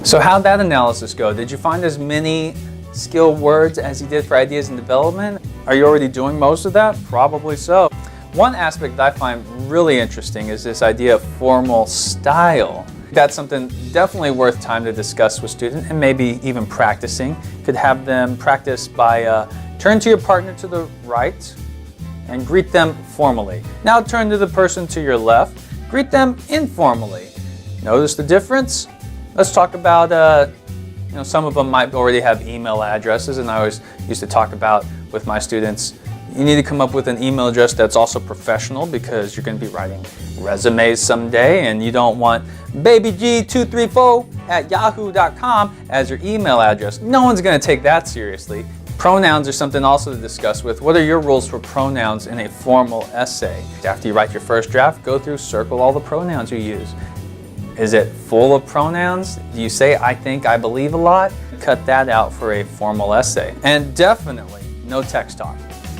So how'd that analysis go? Did you find as many skill words as you did for ideas and development? Are you already doing most of that? Probably so. One aspect that I find really interesting is this idea of formal style. That's something definitely worth time to discuss with students and maybe even practicing. Could have them practice by turn to your partner to the right and greet them formally. Now turn to the person to your left, greet them informally. Notice the difference? Let's talk about, some of them might already have email addresses, and I always used to talk about with my students, you need to come up with an email address that's also professional because you're going to be writing resumes someday and you don't want babyg234@yahoo.com as your email address. No one's going to take that seriously. Pronouns are something also to discuss with. What are your rules for pronouns in a formal essay? After you write your first draft, go through, circle all the pronouns you use. Is it full of pronouns? Do you say I think, I believe a lot? Cut that out for a formal essay. And definitely no text talk.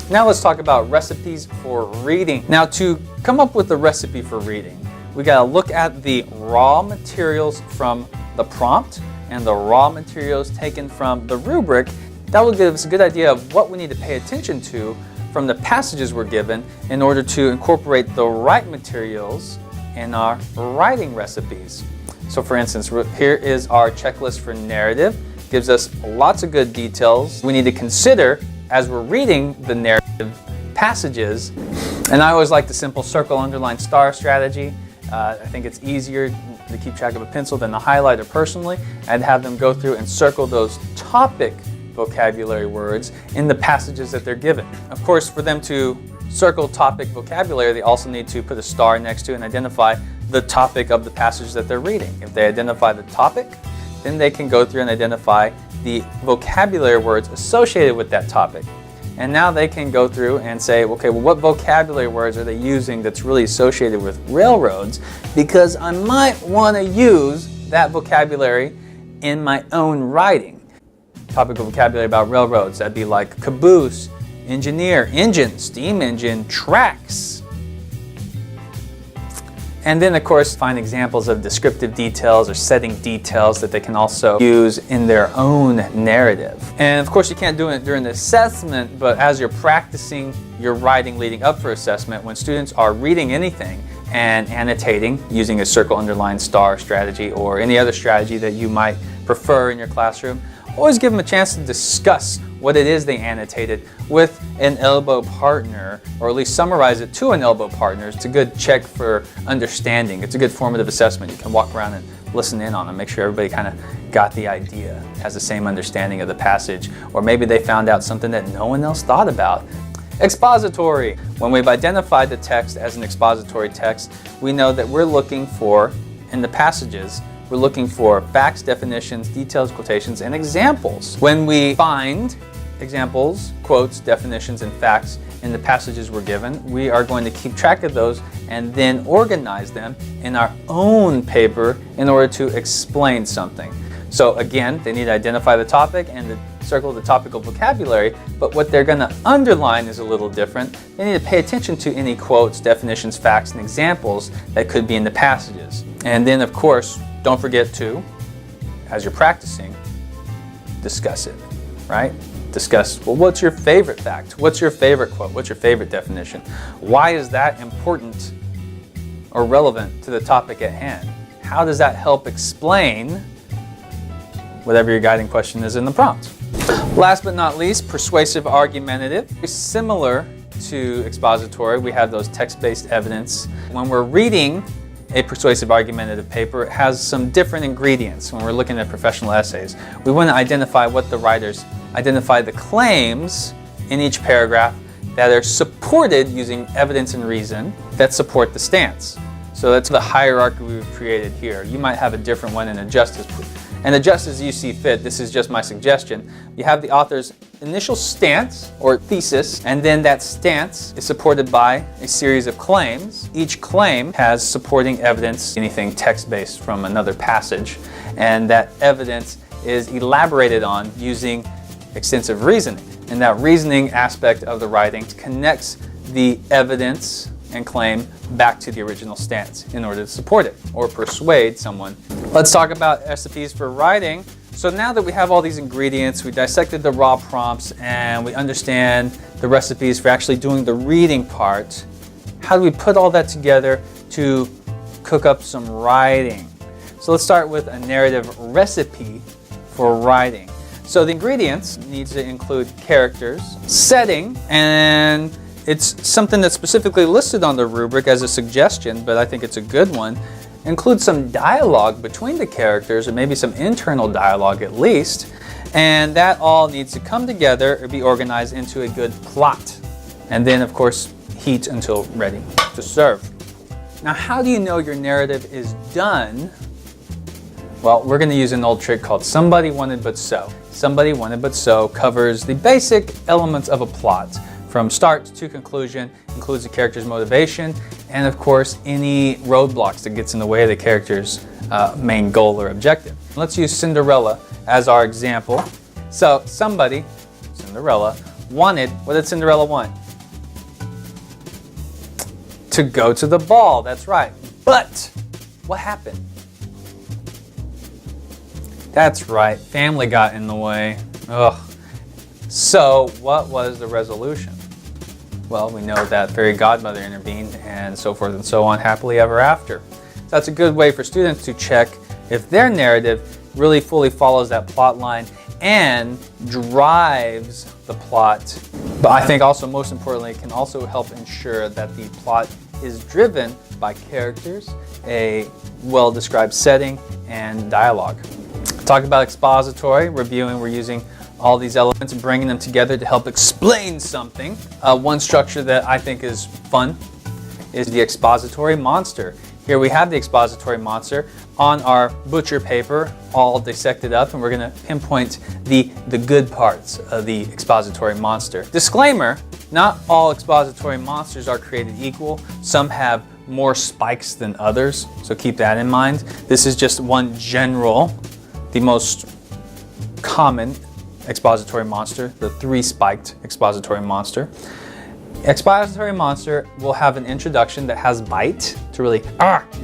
Now let's talk about recipes for reading. Now to come up with a recipe for reading, we gotta look at the raw materials from the prompt and the raw materials taken from the rubric. That will give us a good idea of what we need to pay attention to from the passages we're given in order to incorporate the right materials in our writing recipes. So for instance, here is our checklist for narrative. Gives us lots of good details we need to consider as we're reading the narrative passages. And I always like the simple circle, underline, star strategy. I think it's easier to keep track of a pencil than a highlighter personally. I'd have them go through and circle those topic vocabulary words in the passages that they're given. Of course, for them to circle topic vocabulary, they also need to put a star next to and identify the topic of the passage that they're reading. If they identify the topic, then they can go through and identify the vocabulary words associated with that topic. And now they can go through and say, okay, well, what vocabulary words are they using that's really associated with railroads? Because I might want to use that vocabulary in my own writing. Topical vocabulary about railroads, that'd be like caboose, engineer, engine, steam engine, tracks. And then, of course, find examples of descriptive details or setting details that they can also use in their own narrative. And of course, you can't do it during the assessment, but as you're practicing your writing leading up for assessment, when students are reading anything and annotating using a circle, underline, star strategy or any other strategy that you might prefer in your classroom, always give them a chance to discuss what it is they annotated with an elbow partner, or at least summarize it to an elbow partner. It's a good check for understanding. It's a good formative assessment. You can walk around and listen in on them, make sure everybody kind of got the idea, has the same understanding of the passage, or maybe they found out something that no one else thought about. Expository. When we've identified the text as an expository text, we know that we're looking for, in the passages, we're looking for facts, definitions, details, quotations, and examples. When we find examples, quotes, definitions, and facts in the passages we're given, we are going to keep track of those and then organize them in our own paper in order to explain something. So again, they need to identify the topic and circle the topical vocabulary, but what they're going to underline is a little different. They need to pay attention to any quotes, definitions, facts, and examples that could be in the passages. And then, of course, don't forget to, as you're practicing, discuss it, right? Discuss, well, what's your favorite fact? What's your favorite quote? What's your favorite definition? Why is that important or relevant to the topic at hand? How does that help explain whatever your guiding question is in the prompt? Last but not least, persuasive argumentative. Similar to expository, we have those text-based evidence. When we're reading a persuasive argumentative paper, it has some different ingredients. When we're looking at professional essays, we want to identify what the writers identify, the claims in each paragraph that are supported using evidence and reason that support the stance. So that's the hierarchy we've created here. You might have a different one and adjust as you see fit. This is just my suggestion. You have the author's initial stance or thesis, and then that stance is supported by a series of claims. Each claim has supporting evidence, anything text-based from another passage, and that evidence is elaborated on using extensive reasoning. And that reasoning aspect of the writing connects the evidence and claim back to the original stance in order to support it or persuade someone. Let's talk about recipes for writing. So now that we have all these ingredients, we dissected the raw prompts, and we understand the recipes for actually doing the reading part, how do we put all that together to cook up some writing? So let's start with a narrative recipe for writing. So the ingredients need to include characters, setting, and it's something that's specifically listed on the rubric as a suggestion, but I think it's a good one. Include some dialogue between the characters, or maybe some internal dialogue at least, and that all needs to come together or be organized into a good plot. And then, of course, heat until ready to serve. Now, how do you know your narrative is done? Well, we're going to use an old trick called Somebody Wanted But So. Somebody Wanted But So covers the basic elements of a plot from start to conclusion, includes the character's motivation, and of course any roadblocks that gets in the way of the character's main goal or objective. Let's use Cinderella as our example. So somebody, Cinderella, wanted, what did Cinderella want? To go to the ball, that's right. But what happened? That's right, family got in the way. Ugh. So what was the resolution? Well, we know that fairy godmother intervened and so forth and so on, happily ever after. So that's a good way for students to check if their narrative really fully follows that plot line and drives the plot. But I think also most importantly, it can also help ensure that the plot is driven by characters, a well-described setting, and dialogue. Talk about expository reviewing. We're using all these elements and bringing them together to help explain something. One structure that I think is fun is the expository monster. Here we have the expository monster on our butcher paper, all dissected up, and we're going to pinpoint the good parts of the expository monster. Disclaimer, not all expository monsters are created equal. Some have more spikes than others, so keep that in mind. This is just one general, the most common expository monster, the 3-spiked expository monster. Expository monster will have an introduction that has bite to really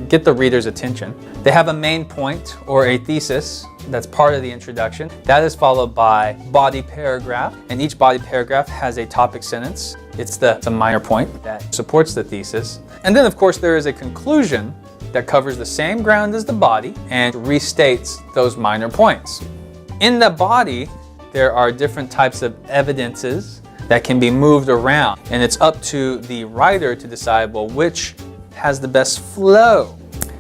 get the reader's attention. They have a main point or a thesis that's part of the introduction. That is followed by body paragraph, and each body paragraph has a topic sentence. It's a minor point that supports the thesis. And then of course there is a conclusion that covers the same ground as the body and restates those minor points. In the body, there are different types of evidences that can be moved around, and it's up to the writer to decide, well, which has the best flow.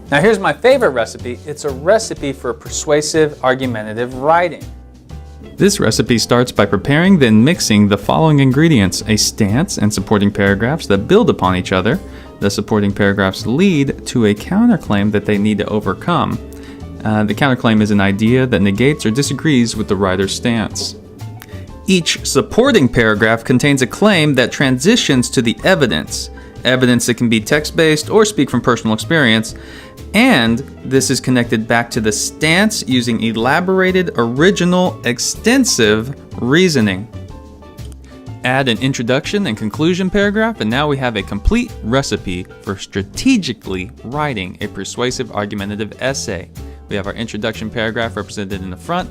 Now here's my favorite recipe. It's a recipe for persuasive argumentative writing. This recipe starts by preparing then mixing the following ingredients: a stance and supporting paragraphs that build upon each other. The supporting paragraphs lead to a counterclaim that they need to overcome. The counterclaim is an idea that negates or disagrees with the writer's stance. Each supporting paragraph contains a claim that transitions to the evidence that can be text-based or speak from personal experience, and this is connected back to the stance using elaborated, original, extensive reasoning. Add an introduction and conclusion paragraph, and now we have a complete recipe for strategically writing a persuasive argumentative essay. We have our introduction paragraph represented in the front.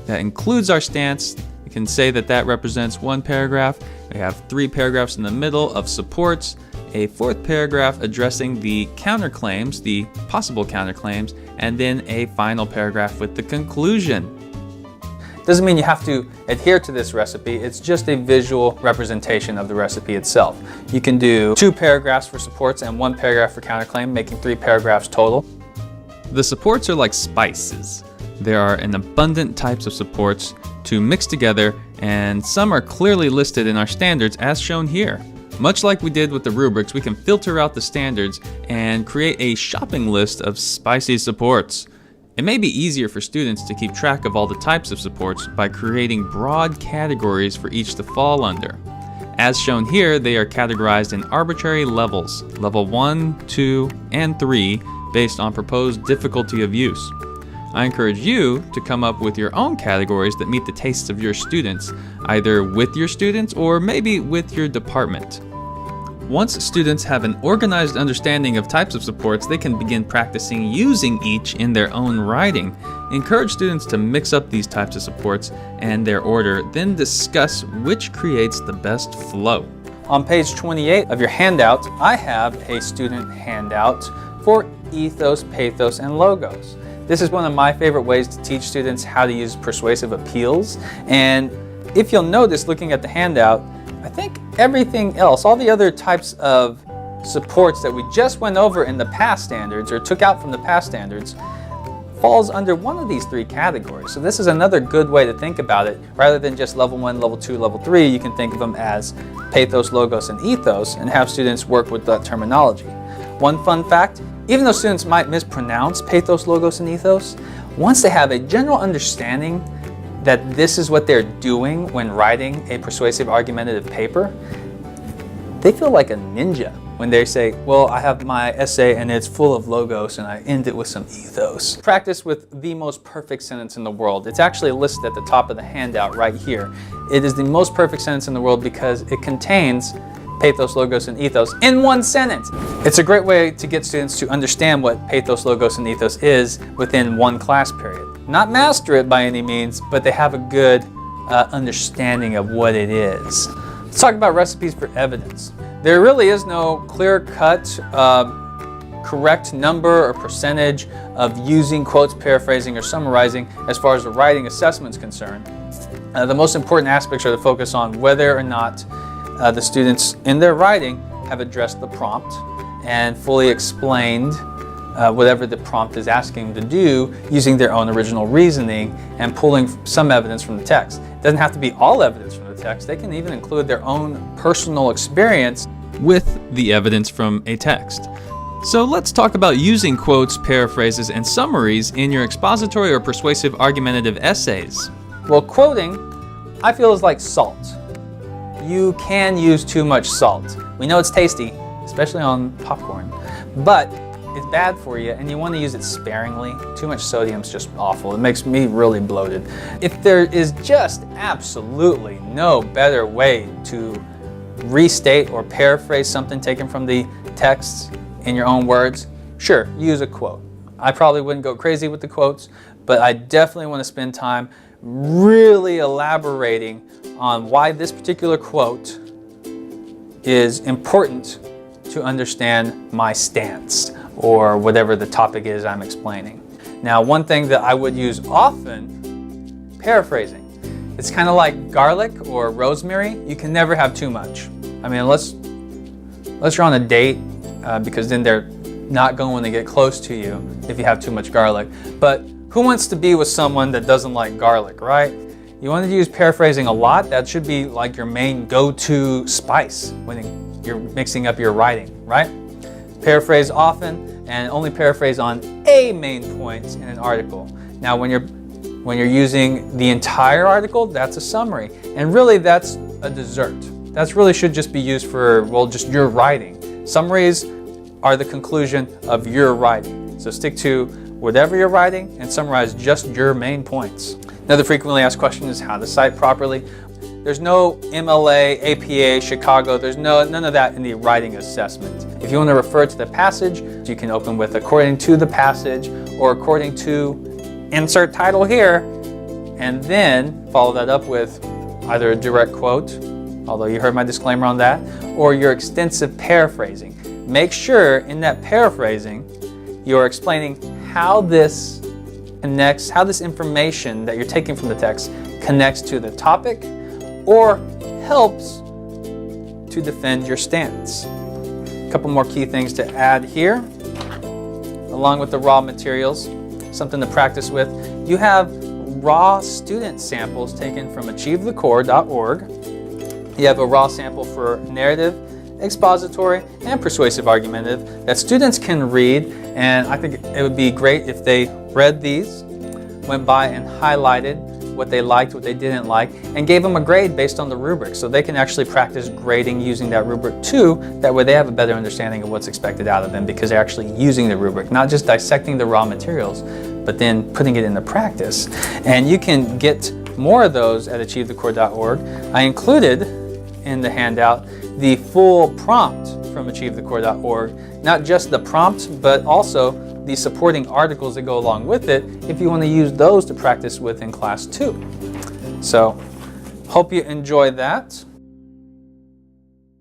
That includes our stance. You can say that represents one paragraph. We have 3 paragraphs in the middle of supports, a 4th paragraph addressing the counterclaims, the possible counterclaims, and then a final paragraph with the conclusion. Doesn't mean you have to adhere to this recipe. It's just a visual representation of the recipe itself. You can do 2 paragraphs for supports and 1 paragraph for counterclaim, making 3 paragraphs total. The supports are like spices. There are an abundant types of supports to mix together, and some are clearly listed in our standards as shown here. Much like we did with the rubrics, we can filter out the standards and create a shopping list of spicy supports. It may be easier for students to keep track of all the types of supports by creating broad categories for each to fall under. As shown here, they are categorized in arbitrary levels, level 1, 2, and 3, based on proposed difficulty of use. I encourage you to come up with your own categories that meet the tastes of your students, either with your students or maybe with your department. Once students have an organized understanding of types of supports, they can begin practicing using each in their own writing. Encourage students to mix up these types of supports and their order, then discuss which creates the best flow. On page 28 of your handout, I have a student handout for ethos, pathos, and logos. This is one of my favorite ways to teach students how to use persuasive appeals. And if you'll notice, looking at the handout, I think everything else, all the other types of supports that we just went over in the past standards or took out from the past standards falls under one of these three categories. So this is another good way to think about it. Rather than just level 1, level 2, level 3, you can think of them as pathos, logos, and ethos and have students work with that terminology. One fun fact, even though students might mispronounce pathos, logos, and ethos, once they have a general understanding that this is what they're doing when writing a persuasive argumentative paper, they feel like a ninja when they say, well, I have my essay and it's full of logos and I end it with some ethos. Practice with the most perfect sentence in the world. It's actually listed at the top of the handout right here. It is the most perfect sentence in the world because it contains pathos, logos, and ethos in one sentence. It's a great way to get students to understand what pathos, logos, and ethos is within one class period. Not master it by any means, but they have a good understanding of what it is. Let's talk about recipes for evidence. There really is no clear-cut, correct number or percentage of using quotes, paraphrasing, or summarizing as far as the writing assessment is concerned. The most important aspects are to focus on whether or not the students in their writing have addressed the prompt and fully explained whatever the prompt is asking them to do using their own original reasoning and pulling some evidence from the text. It doesn't have to be all evidence from the text. They can even include their own personal experience with the evidence from a text. So let's talk about using quotes, paraphrases, and summaries in your expository or persuasive argumentative essays. Well, quoting, I feel, is like salt. You can use too much salt. We know it's tasty, especially on popcorn, but it's bad for you and you want to use it sparingly. Too much sodium is just awful. It makes me really bloated. If there is just absolutely no better way to restate or paraphrase something taken from the text in your own words, sure, use a quote. I probably wouldn't go crazy with the quotes, but I definitely want to spend time really elaborating on why this particular quote is important to understand my stance or whatever the topic is I'm explaining. Now, one thing that I would use often, paraphrasing. It's kind of like garlic or rosemary. You can never have too much. I mean, unless you're on a date, because then they're not going to get close to you if you have too much garlic. But who wants to be with someone that doesn't like garlic, right? You want to use paraphrasing a lot. That should be like your main go-to spice when you're mixing up your writing, right? Paraphrase often and only paraphrase on a main point in an article. Now, when you're using the entire article, that's a summary. And really, that's a dessert. That really should just be used for, well, just your writing. Summaries are the conclusion of your writing. So stick to whatever you're writing and summarize just your main points. Another frequently asked question is how to cite properly. There's no MLA, APA, Chicago, there's none of that in the writing assessment. If you want to refer to the passage, you can open with according to the passage or according to insert title here, and then follow that up with either a direct quote, although you heard my disclaimer on that, or your extensive paraphrasing. Make sure in that paraphrasing, you're explaining how this connects, how this information that you're taking from the text connects to the topic or helps to defend your stance. A couple more key things to add here, along with the raw materials, something to practice with. You have raw student samples taken from achievethecore.org. You have a raw sample for narrative, expository, and persuasive argumentative that students can read, and I think it would be great if they read these, went by and highlighted what they liked, what they didn't like, and gave them a grade based on the rubric, so they can actually practice grading using that rubric too. That way they have a better understanding of what's expected out of them because they're actually using the rubric, not just dissecting the raw materials, but then putting it into practice. And you can get more of those at achievethecore.org. I included in the handout the full prompt from achievethecore.org, not just the prompt, but also the supporting articles that go along with it if you want to use those to practice with in class too. So, hope you enjoy that.